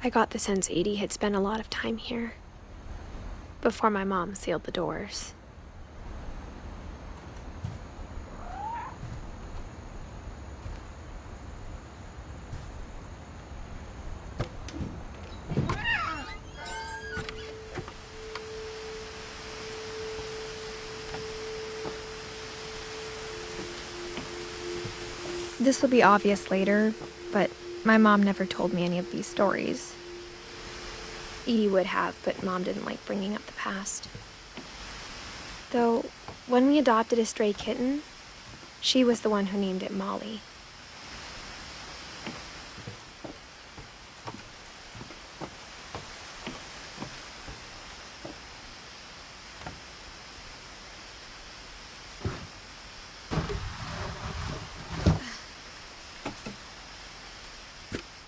I got the sense Edie had spent a lot of time here, before my mom sealed the doors. This will be obvious later, but my mom never told me any of these stories. Edie would have, but Mom didn't like bringing up the past. Though, when we adopted a stray kitten, she was the one who named it Molly.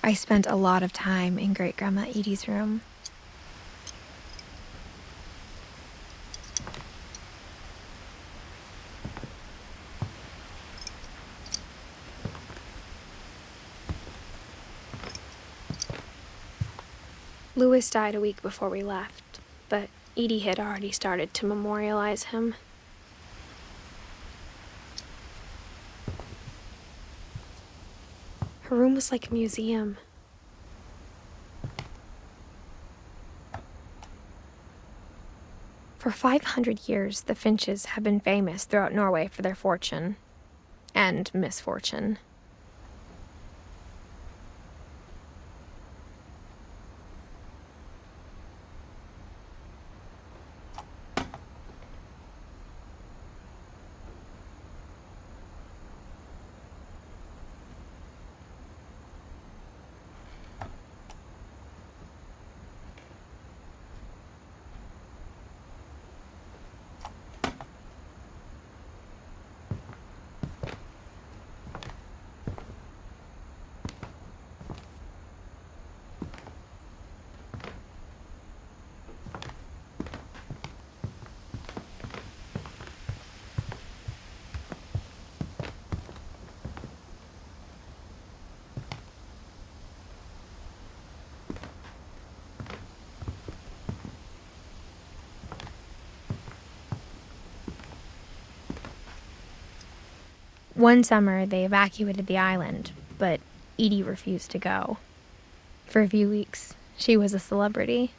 I spent a lot of time in Great-Grandma Edie's room. Louis died a week before we left, but Edie had already started to memorialize him. Her room was like a museum. For 500 years, the Finches have been famous throughout Norway for their fortune and misfortune. One summer, they evacuated the island, but Edie refused to go. For a few weeks, she was a celebrity.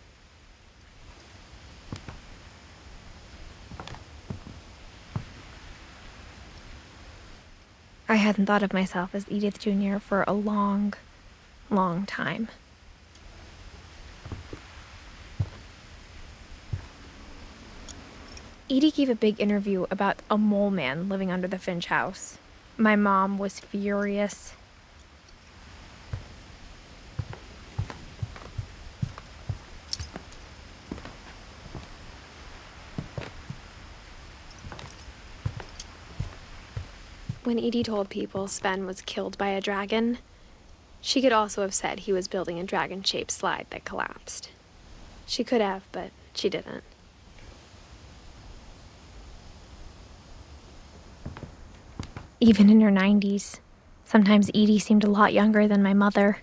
I hadn't thought of myself as Edith Jr. for a long, long time. Edie gave a big interview about a mole man living under the Finch house. My mom was furious. When Edie told people Sven was killed by a dragon, she could also have said he was building a dragon-shaped slide that collapsed. She could have, but she didn't. Even in her 90s, sometimes Edie seemed a lot younger than my mother.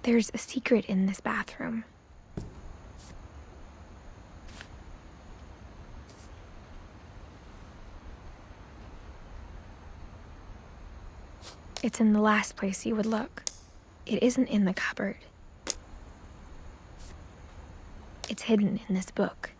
There's a secret in this bathroom. It's in the last place you would look. It isn't in the cupboard. It's hidden in this book.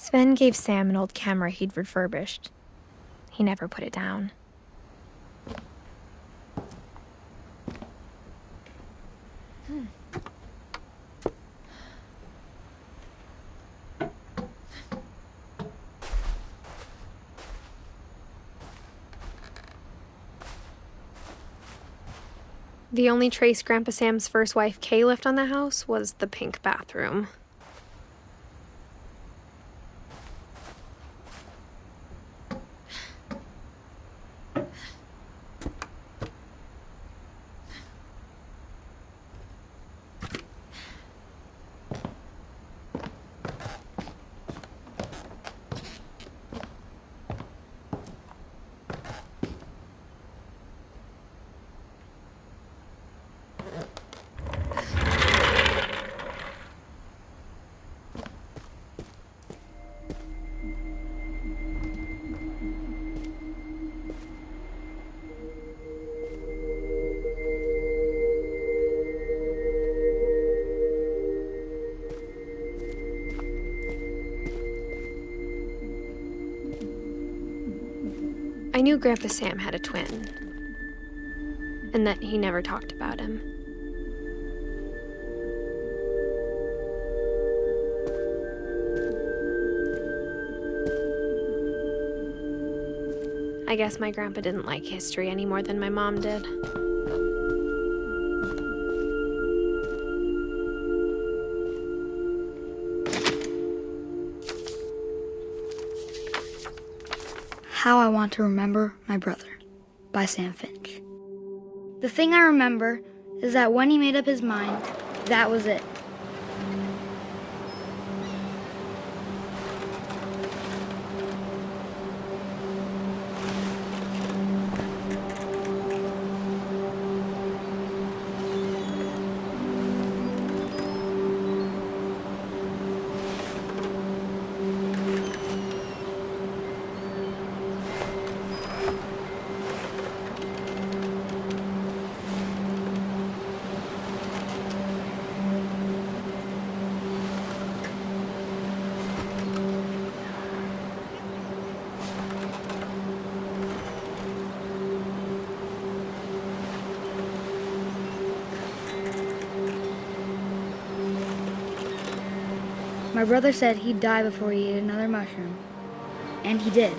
Sven gave Sam an old camera he'd refurbished. He never put it down. The only trace Grandpa Sam's first wife, Kay, left on the house was the pink bathroom. I knew Grandpa Sam had a twin, and that he never talked about him. I guess my grandpa didn't like history any more than my mom did. How I Want to Remember My Brother by Sam Finch. The thing I remember is that when he made up his mind, that was it. My brother said he'd die before he ate another mushroom. And he did.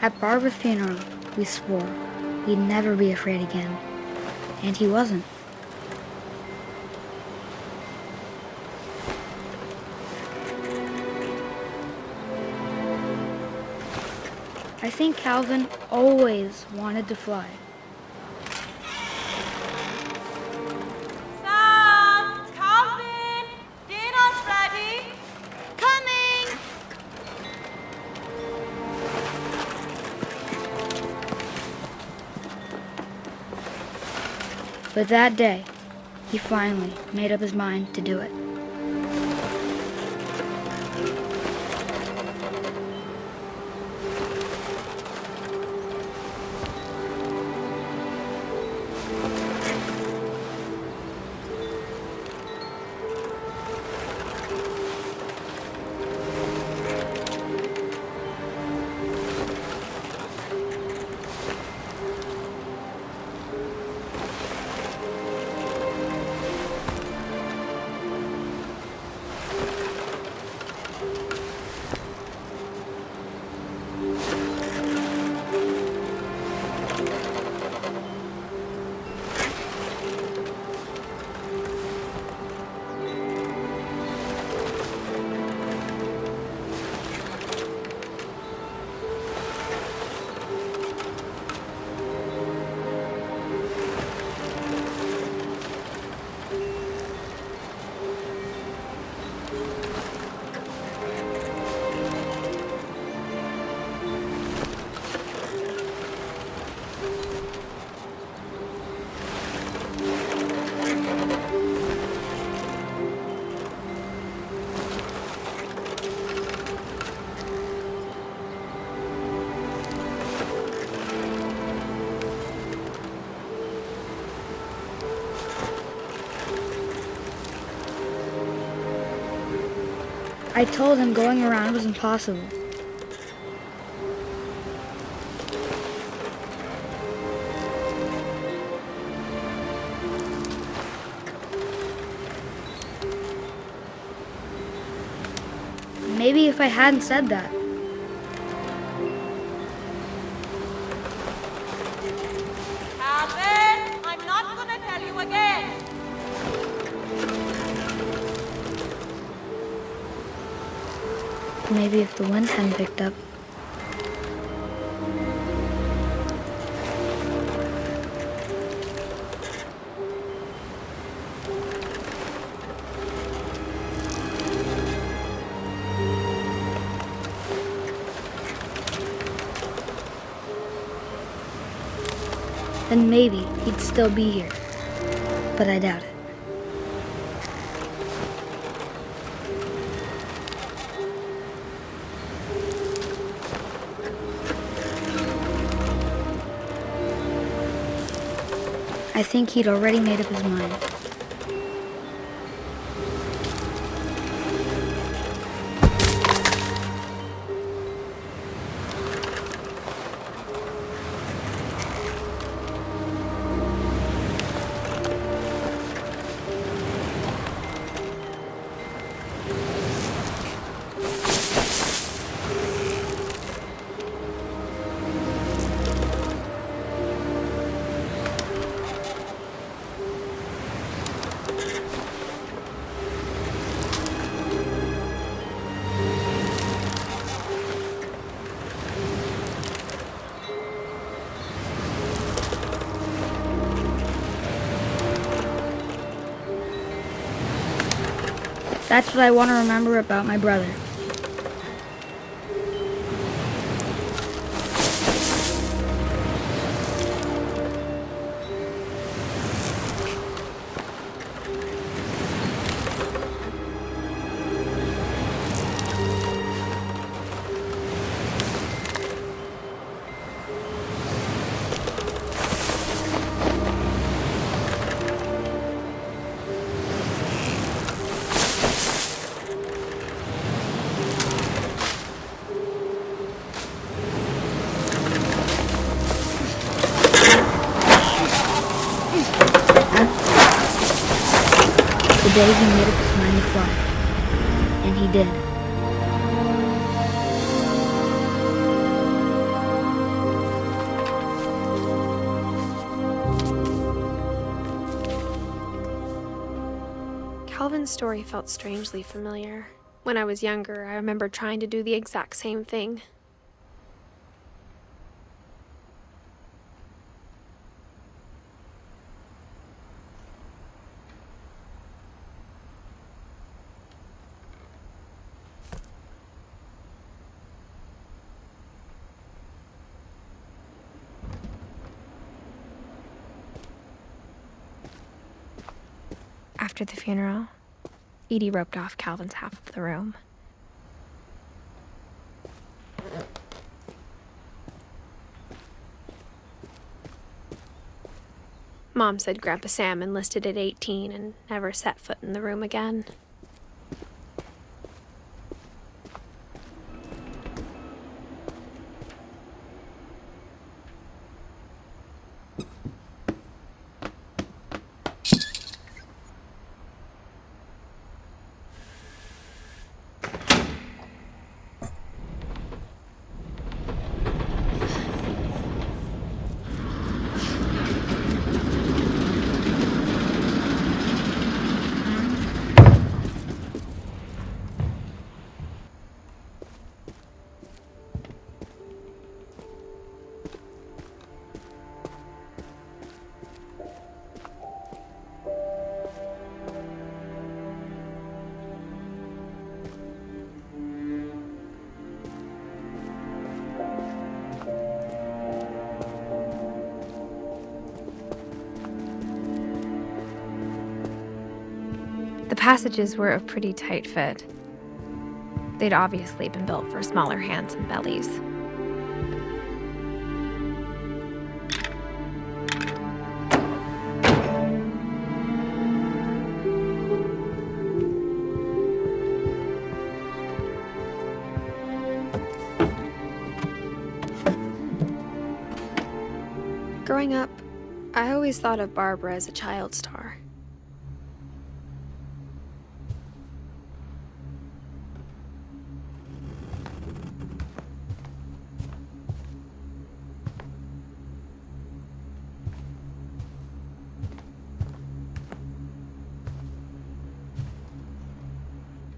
At Barbara's funeral, we swore we'd never be afraid again. And he wasn't. I think Calvin always wanted to fly. Sam! Calvin! Dinner's ready! Coming! But that day, he finally made up his mind to do it. I told him going around was impossible. Maybe if I hadn't said that. Calvin! I'm not gonna tell you again! Maybe if the wind hadn't picked up. Then maybe he'd still be here. But I doubt it. I think he'd already made up his mind. That's what I want to remember about my brother. The day he made up his mind to fly. And he did. Kevin's story felt strangely familiar. When I was younger, I remember trying to do the exact same thing. After the funeral, Edie roped off Calvin's half of the room. Mom said Grandpa Sam enlisted at 18 and never set foot in the room again. The passages were a pretty tight fit. They'd obviously been built for smaller hands and bellies. Growing up, I always thought of Barbara as a child star.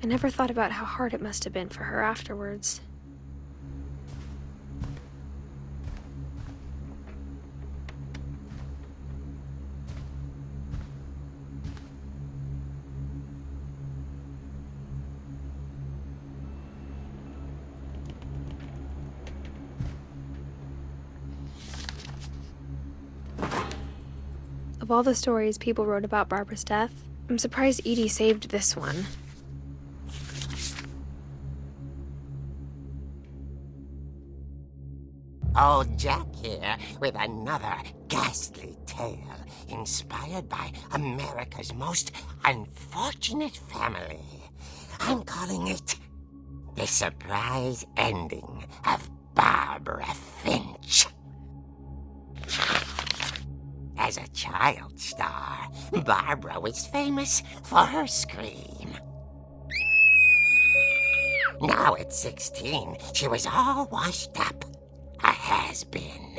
I never thought about how hard it must have been for her afterwards. Of all the stories people wrote about Barbara's death, I'm surprised Edie saved this one. Old Jack here with another ghastly tale inspired by America's most unfortunate family. I'm calling it The Surprise Ending of Barbara Finch. As a child star, Barbara was famous for her scream. Now at 16, she was all washed up. A has-been.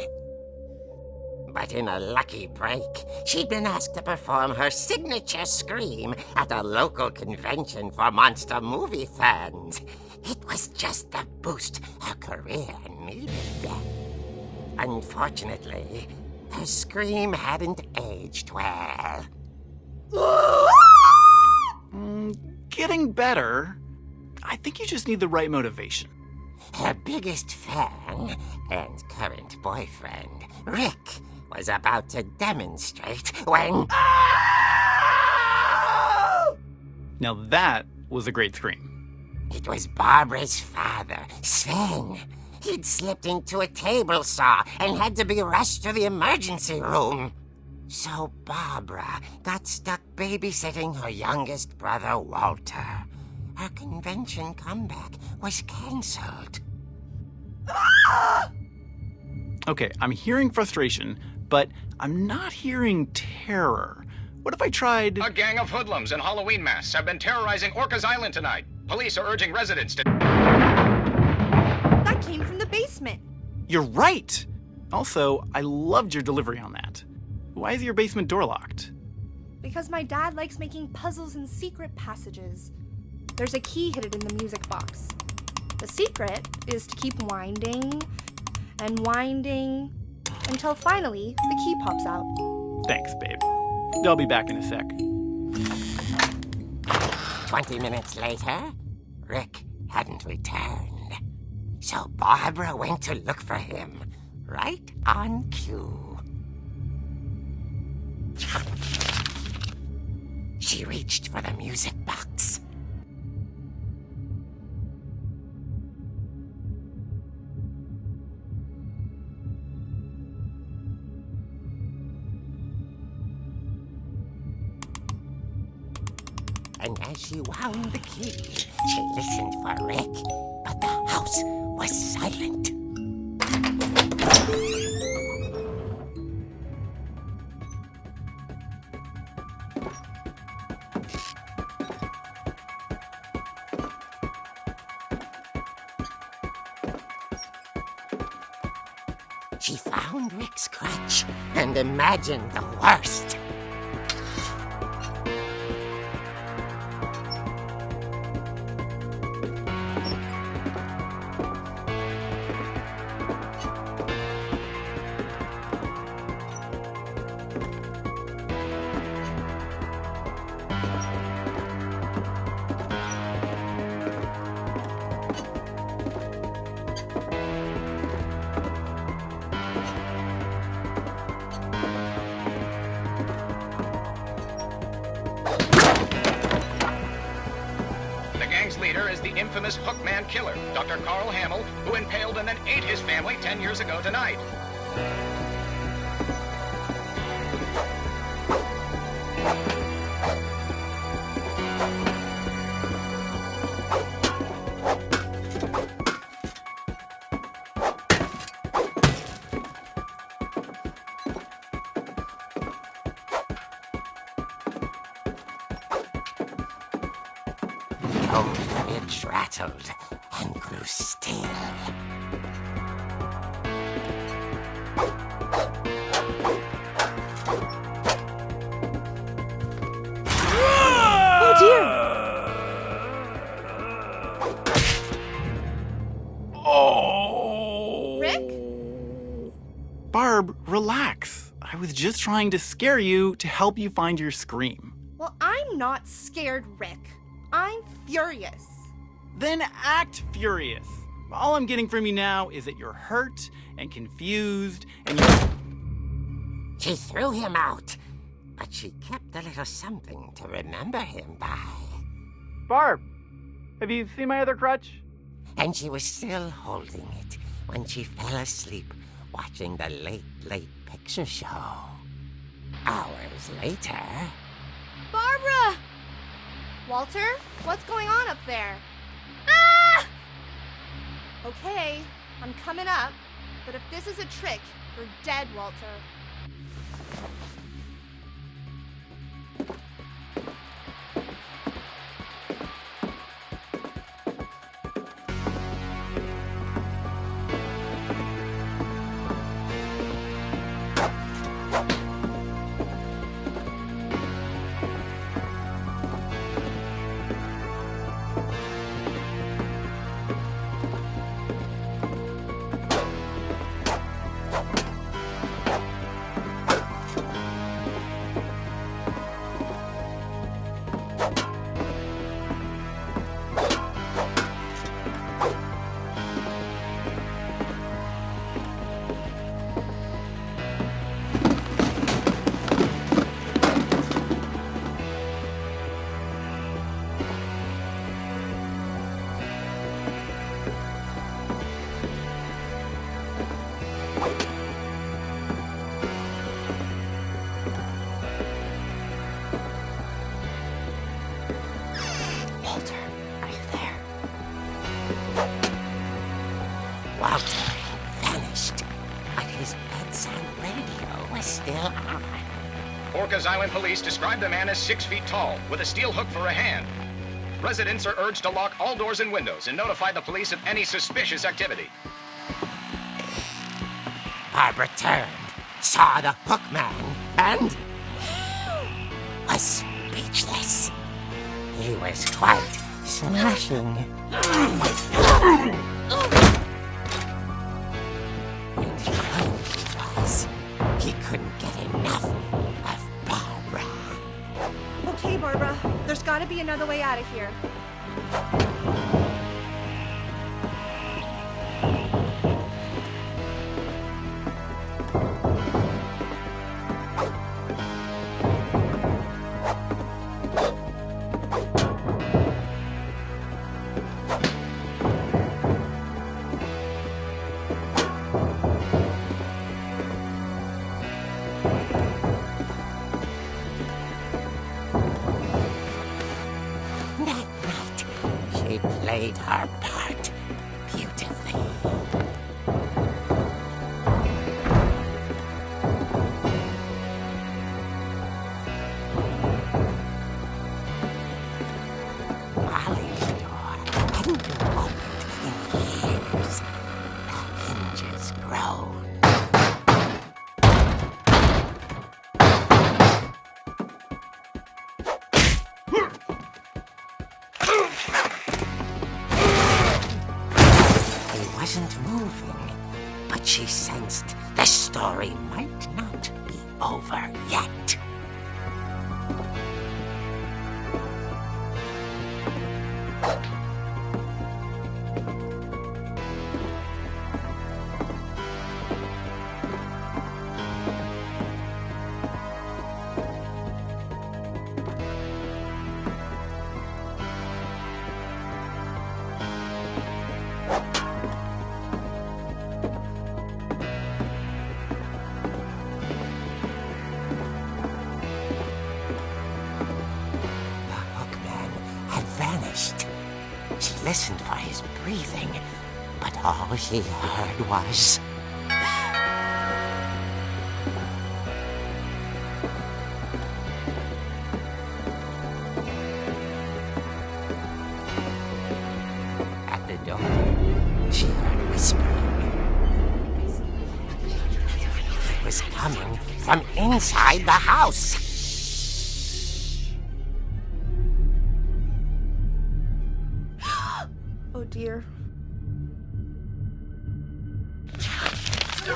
But in a lucky break, she'd been asked to perform her signature scream at a local convention for monster movie fans. It was just the boost her career needed. Unfortunately, her scream hadn't aged well. Getting better. I think you just need the right motivation. Her biggest fan and current boyfriend, Rick, was about to demonstrate when... Now that was a great scream. It was Barbara's father, Sven. He'd slipped into a table saw and had to be rushed to the emergency room. So Barbara got stuck babysitting her youngest brother, Walter. Her convention comeback was cancelled. Okay, I'm hearing frustration, but I'm not hearing terror. What if I tried... A gang of hoodlums in Halloween masks have been terrorizing Orcas Island tonight. Police are urging residents to... That came from the basement. You're right! Also, I loved your delivery on that. Why is your basement door locked? Because my dad likes making puzzles and secret passages. There's a key hidden in the music box. The secret is to keep winding and winding until finally the key pops out. Thanks, babe. I'll be back in a sec. 20 minutes later, Rick hadn't returned. So Barbara went to look for him, right on cue. She reached for the music box. And as she wound the key, she listened for Rick, but the house was silent. She found Rick's crutch and imagined the worst. Leader is the infamous Hookman killer, Dr. Carl Hamill, who impaled and then ate his family 10 years ago tonight. It rattled and grew still. Oh dear! Oh! Rick? Barb, relax. I was just trying to scare you to help you find your scream. Well, I'm not scared, Rick. I'm furious. Then act furious. All I'm getting from you now is that you're hurt and confused and you... She threw him out, but she kept a little something to remember him by. Barb, have you seen my other crutch? And she was still holding it when she fell asleep watching the late picture show. Hours later... Barbara! Walter, what's going on up there? Ah! Okay, I'm coming up, but if this is a trick, you're dead, Walter. Walter had vanished, but his bedside radio was still on. Orcas Island police describe the man as 6 feet tall, with a steel hook for a hand. Residents are urged to lock all doors and windows and notify the police of any suspicious activity. Barbara turned, saw the hook man, and was speechless. He was quite smashing. And he was. He couldn't get enough of Barbara. Okay, Barbara, there's gotta be another way out of here. That night, she played her part beautifully. Molly's door hadn't been opened in years. The hinges groaned. He wasn't moving, but she sensed the story might not be over yet. She listened for his breathing, but all she heard was... At the door, she heard whispering. It was coming from inside the house. Oh dear. The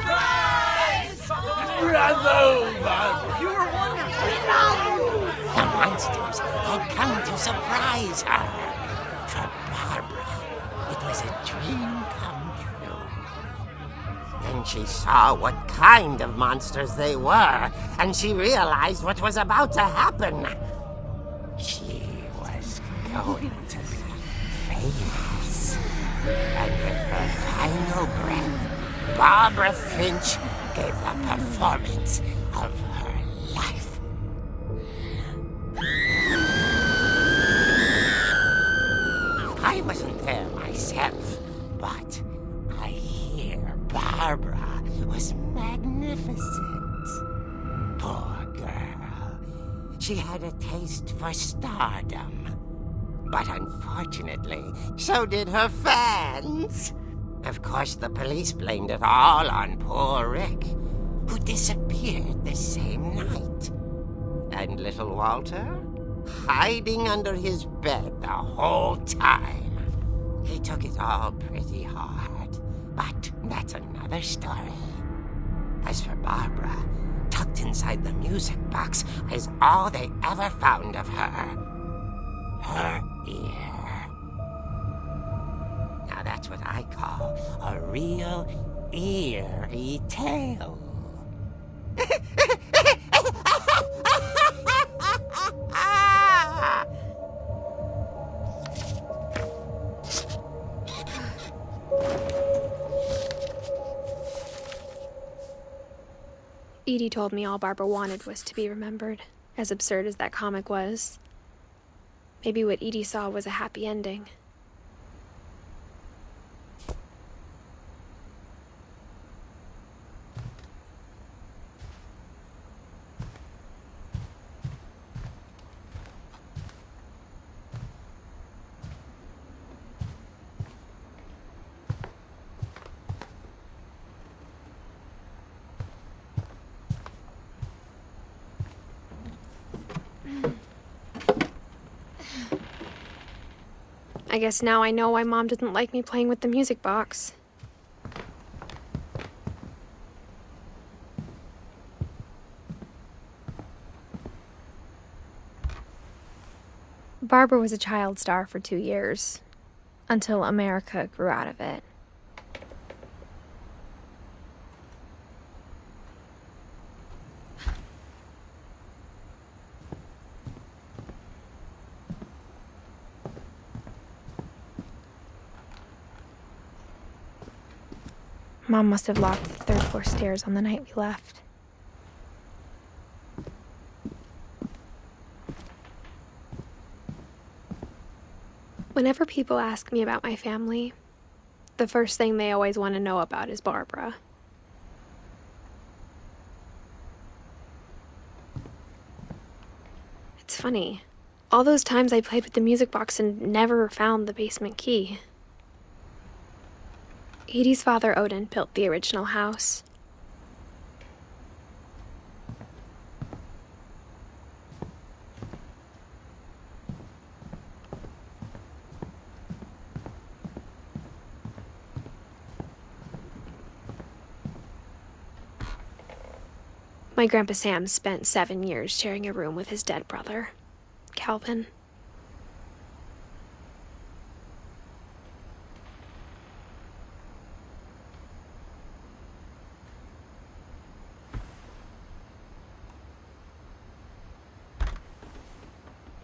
monsters had come to surprise her. For Barbara, it was a dream come true. Then she saw what kind of monsters they were, and she realized what was about to happen. She was going to be famous. And with her final breath, Barbara Finch gave the performance of her life. I wasn't there myself, but I hear Barbara was magnificent. Poor girl. She had a taste for stardom. But unfortunately, so did her fans. Of course, the police blamed it all on poor Rick, who disappeared the same night. And little Walter? Hiding under his bed the whole time. He took it all pretty hard, but that's another story. As for Barbara, tucked inside the music box is all they ever found of her. Her ear. Now that's what I call a real eerie tale. Edie told me all Barbara wanted was to be remembered, as absurd as that comic was. Maybe what Edie saw was a happy ending. I guess now I know why Mom didn't like me playing with the music box. Barbara was a child star for 2 years, until America grew out of it. Mom must have locked the third floor stairs on the night we left. Whenever people ask me about my family, the first thing they always want to know about is Barbara. It's funny. All those times I played with the music box and never found the basement key. Edie's father, Odin, built the original house. My Grandpa Sam spent 7 years sharing a room with his dead brother, Calvin.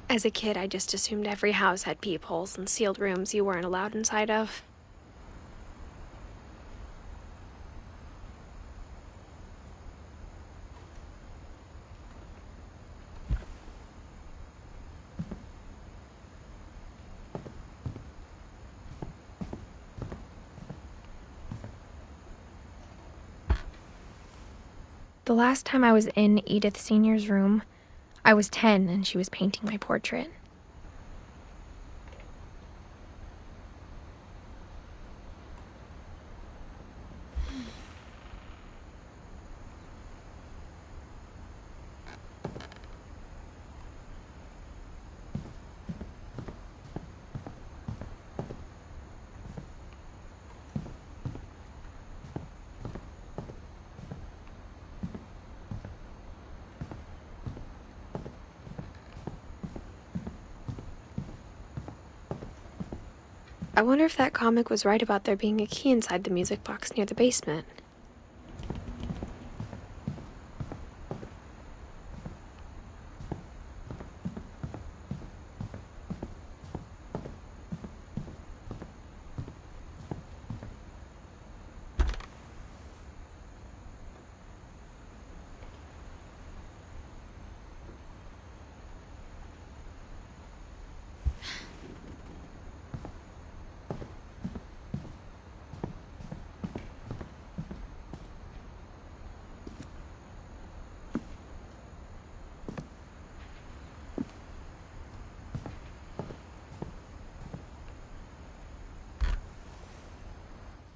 As a kid, I just assumed every house had peepholes and sealed rooms you weren't allowed inside of. The last time I was in Edith Sr.'s room, I was 10 and she was painting my portrait. I wonder if that comic was right about there being a key inside the music box near the basement.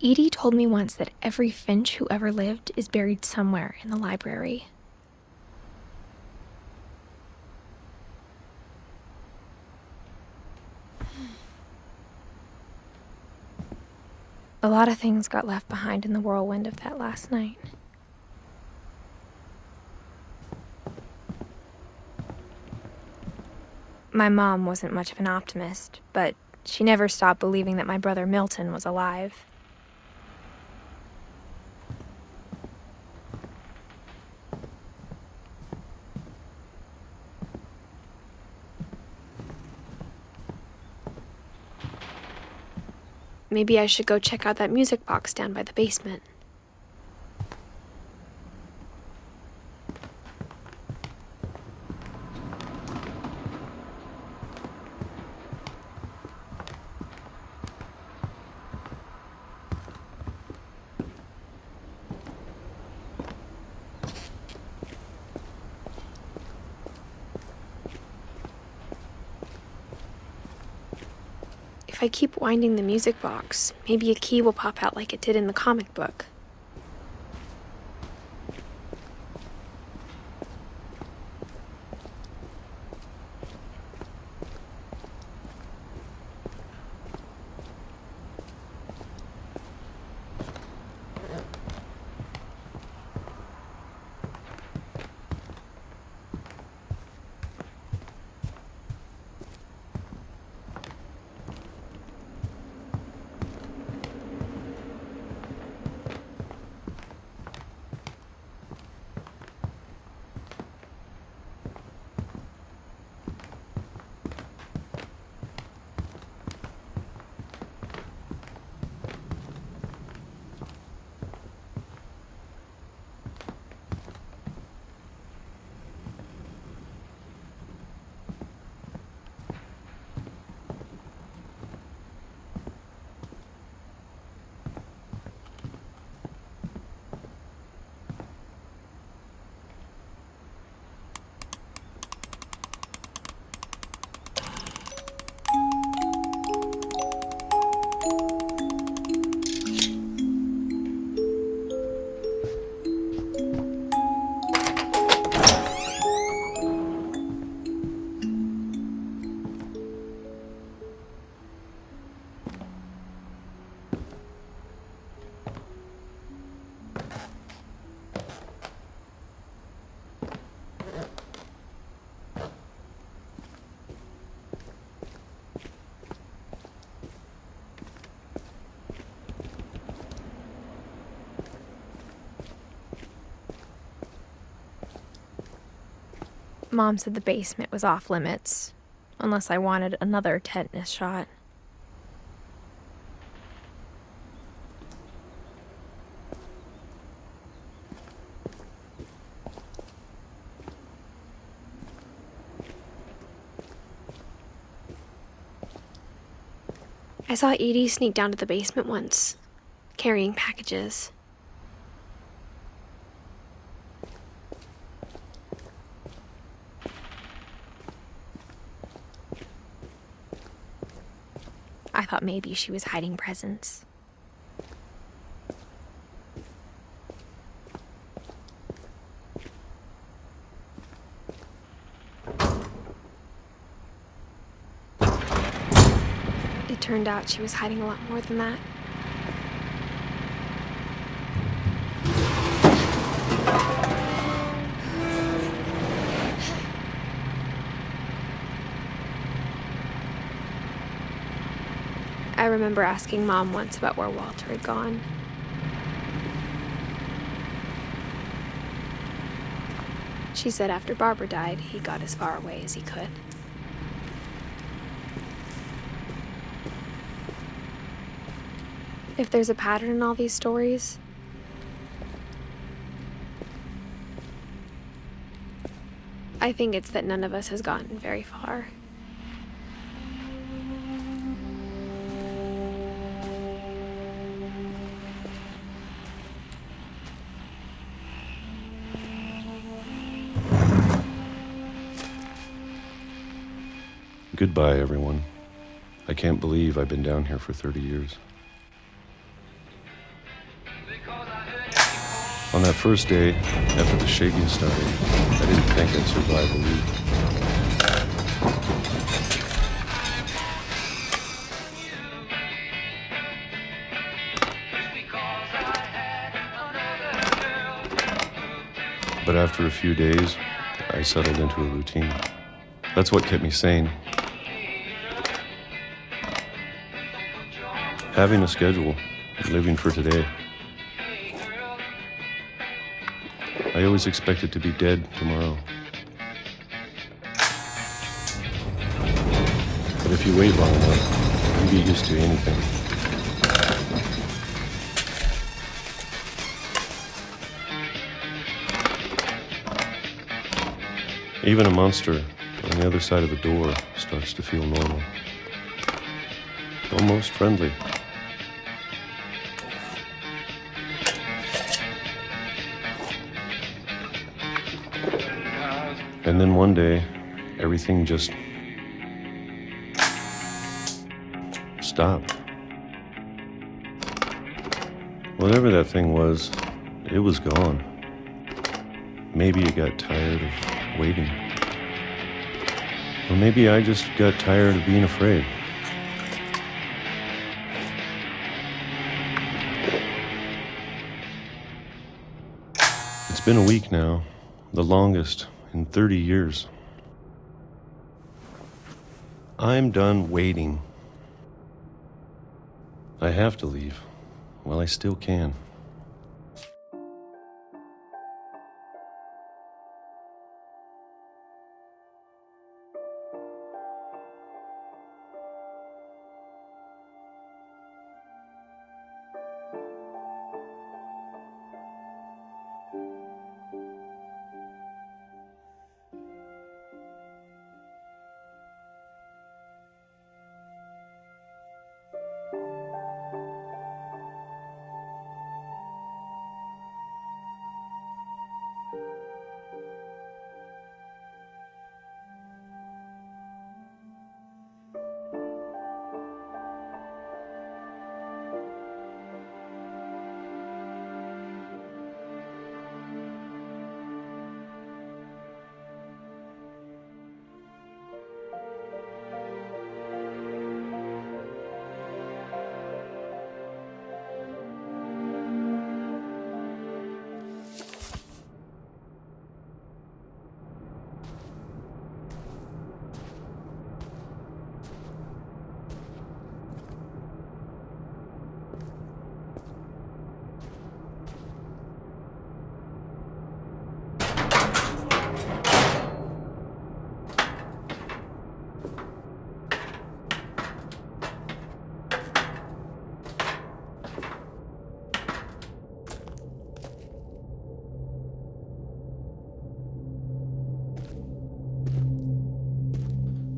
Edie told me once that every Finch who ever lived is buried somewhere in the library. A lot of things got left behind in the whirlwind of that last night. My mom wasn't much of an optimist, but she never stopped believing that my brother Milton was alive. Maybe I should go check out that music box down by the basement. If I keep winding the music box, maybe a key will pop out like it did in the comic book. Mom said the basement was off limits, unless I wanted another tetanus shot. I saw Edie sneak down to the basement once, carrying packages. I thought maybe she was hiding presents. It turned out she was hiding a lot more than that. I remember asking Mom once about where Walter had gone. She said after Barbara died, he got as far away as he could. If there's a pattern in all these stories, I think it's that none of us has gotten very far. Goodbye, everyone. I can't believe I've been down here for 30 years. On that first day, after the shaking started, I didn't think I'd survive a week. But after a few days, I settled into a routine. That's what kept me sane. Having a schedule, living for today. I always expected to be dead tomorrow. But if you wait long enough, you get used to anything. Even a monster on the other side of the door starts to feel normal. Almost friendly. And then one day, everything just stopped. Whatever that thing was, it was gone. Maybe it got tired of waiting. Or maybe I just got tired of being afraid. It's been a week now, the longest in 30 years. I'm done waiting. I have to leave while I still can.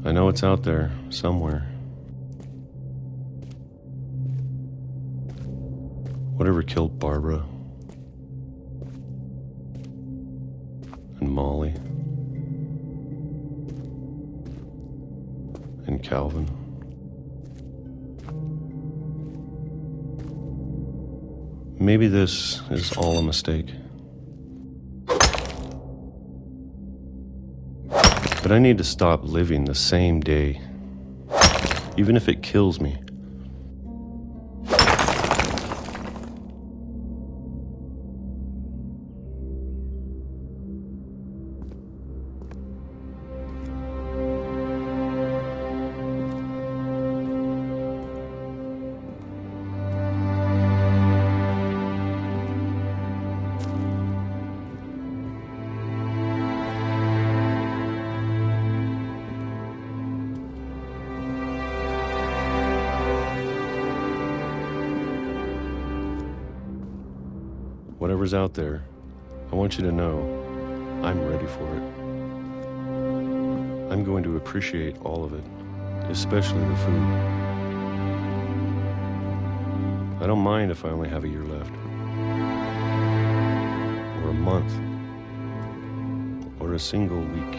I know it's out there, somewhere. Whatever killed Barbara and Molly and Calvin. Maybe this is all a mistake. But I need to stop living the same day, even if it kills me. Whatever's out there, I want you to know I'm ready for it. I'm going to appreciate all of it, especially the food. I don't mind if I only have a year left, or a month, or a single week.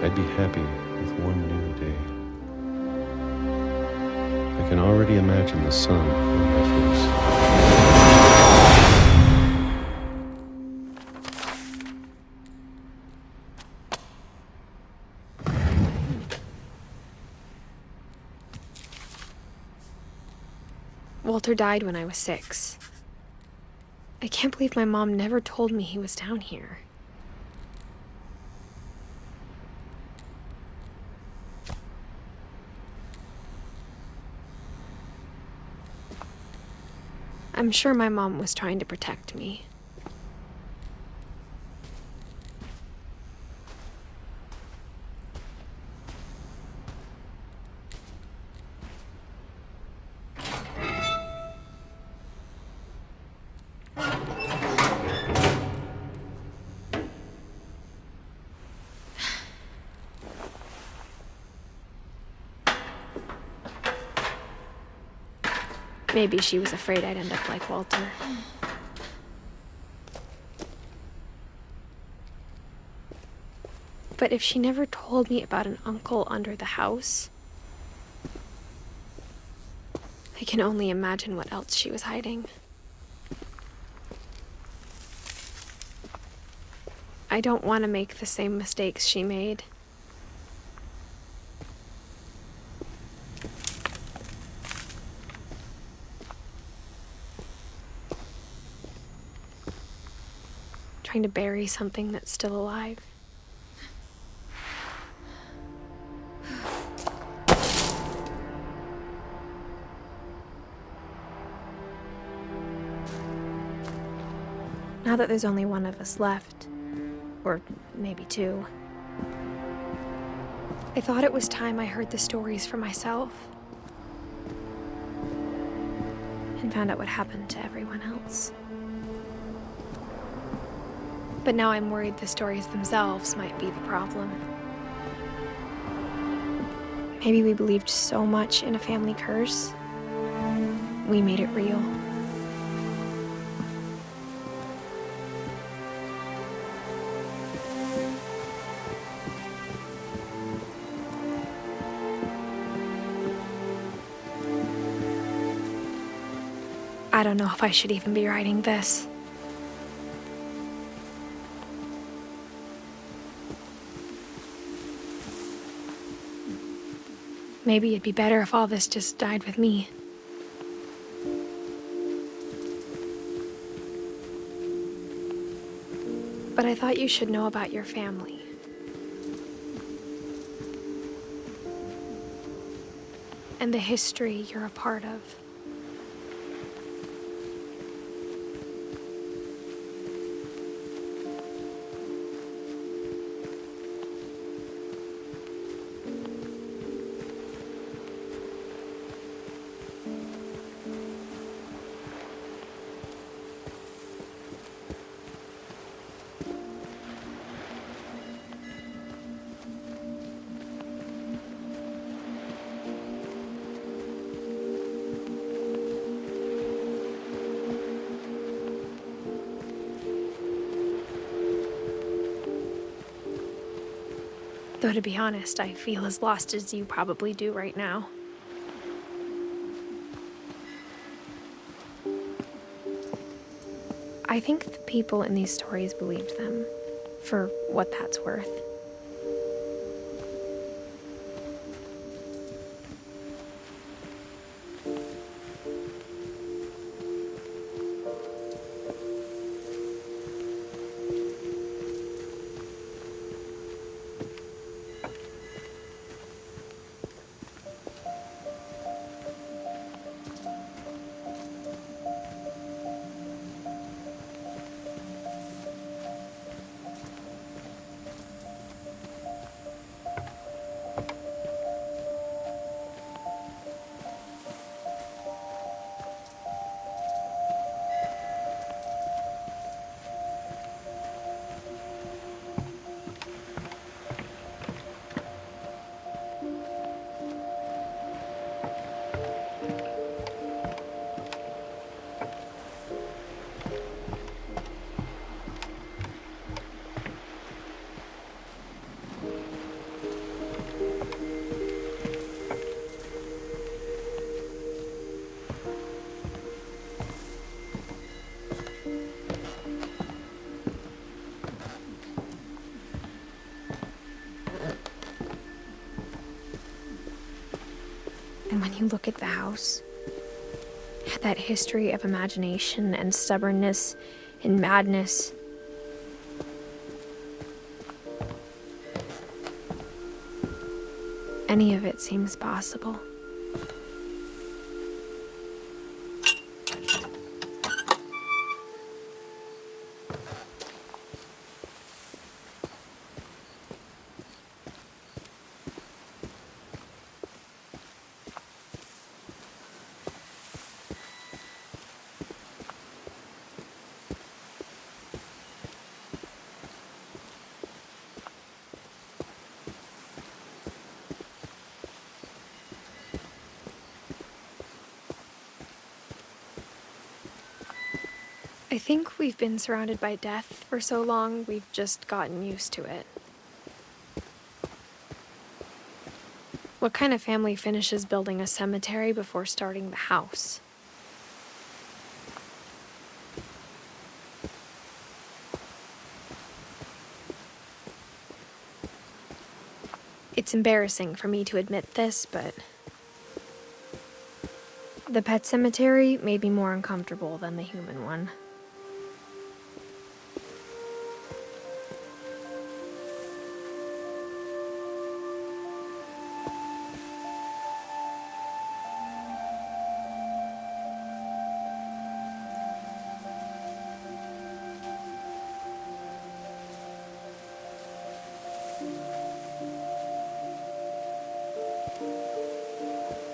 I'd be happy with one new day. I can already imagine the sun on my face. Walter died when I was 6. I can't believe my mom never told me he was down here. I'm sure my mom was trying to protect me. Maybe she was afraid I'd end up like Walter. But if she never told me about an uncle under the house, I can only imagine what else she was hiding. I don't want to make the same mistakes she made. Trying to bury something that's still alive. Now that there's only one of us left, or maybe 2, I thought it was time I heard the stories for myself and found out what happened to everyone else. But now I'm worried the stories themselves might be the problem. Maybe we believed so much in a family curse, we made it real. I don't know if I should even be writing this. Maybe it'd be better if all this just died with me. But I thought you should know about your family. And the history you're a part of. Though to be honest, I feel as lost as you probably do right now. I think the people in these stories believed them, for what that's worth. And when you look at the house, that history of imagination and stubbornness and madness, any of it seems possible. I think we've been surrounded by death for so long, we've just gotten used to it. What kind of family finishes building a cemetery before starting the house? It's embarrassing for me to admit this, but the pet cemetery may be more uncomfortable than the human one.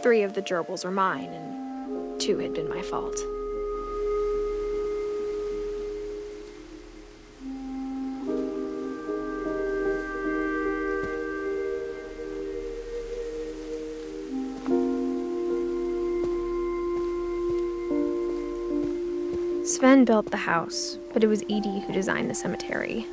Three of the gerbils were mine, and 2 had been my fault. Sven built the house, but it was Edie who designed the cemetery.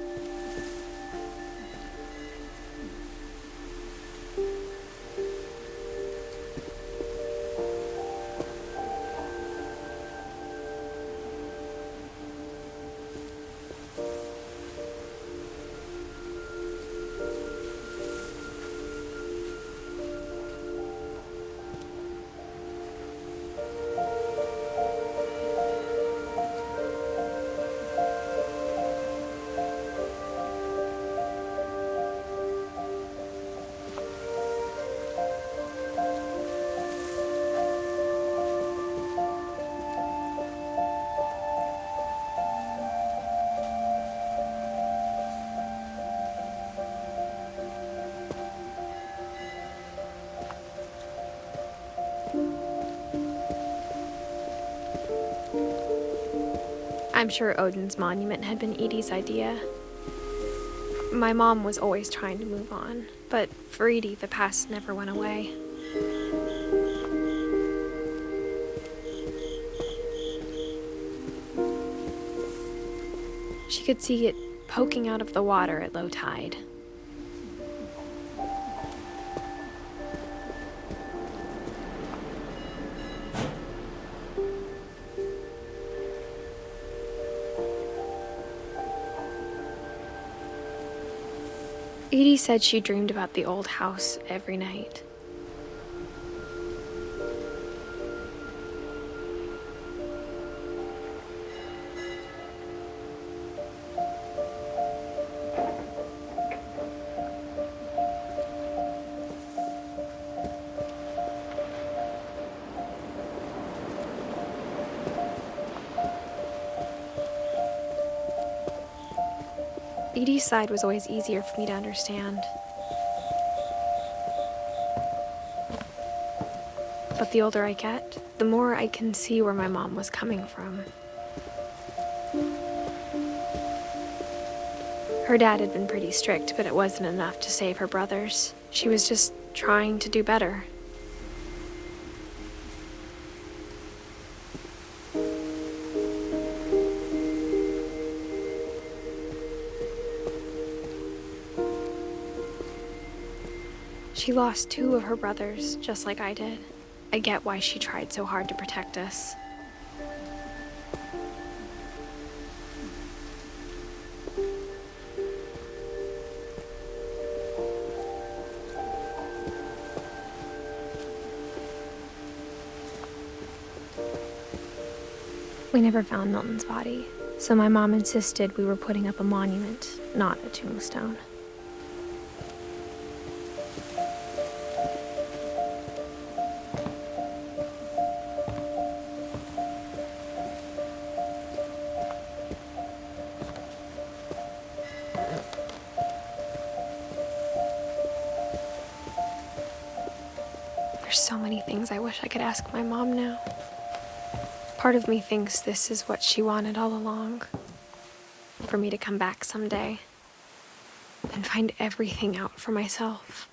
I'm sure Odin's monument had been Edie's idea. My mom was always trying to move on, but for Edie, the past never went away. She could see it poking out of the water at low tide. Edie said she dreamed about the old house every night. Edie's side was always easier for me to understand. But the older I get, the more I can see where my mom was coming from. Her dad had been pretty strict, but it wasn't enough to save her brothers. She was just trying to do better. She lost 2 of her brothers, just like I did. I get why she tried so hard to protect us. We never found Milton's body, so my mom insisted we were putting up a monument, not a tombstone. There's so many things I wish I could ask my mom now. Part of me thinks this is what she wanted all along. For me to come back someday and find everything out for myself.